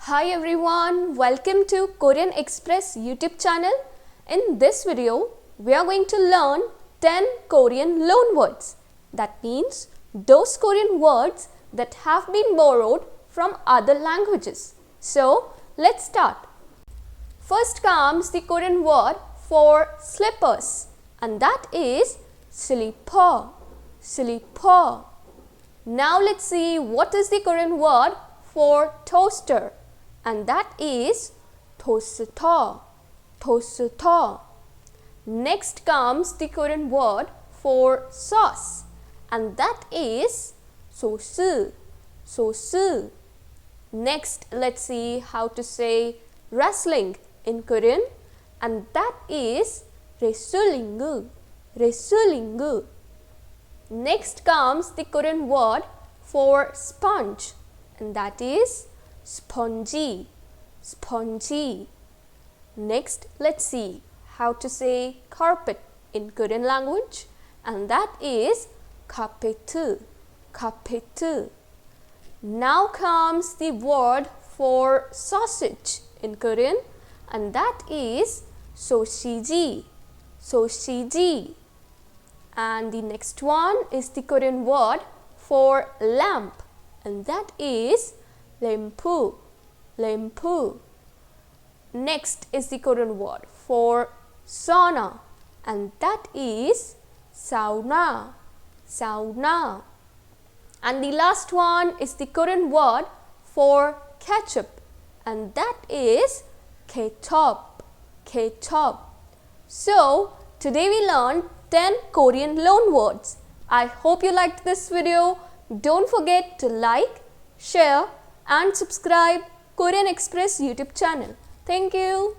Hi everyone, welcome to Korean Express YouTube channel. In this video, we are going to learn 10 Korean loan words. That means those Korean words that have been borrowed from other languages. So, let's start. First comes the Korean word for slippers, and that is slipper, slipper. Now let's see what is the Korean word for toaster, and that is toaster, toaster. Next comes the Korean word for sauce, and that is 소스, 소스. Next, let's see how to say wrestling in Korean, and that is wrestling, wrestling. Next comes the Korean word for sponge, and that is spongy, spongy. Next, let's see how to say carpet in Korean language, and that is carpet, carpet. Now comes the word for sausage in Korean, and that is soseji, soseji. And the next one is the Korean word for lamp, and that is lampu, lampu. Next is the Korean word for sauna, and that is sauna, sauna. And the last one is the Korean word for ketchup, and that is ketchup, ketchup. So, today we learned 10 Korean loan words. I hope you liked this video. Don't forget to like, share and subscribe Korean Express YouTube channel. Thank you.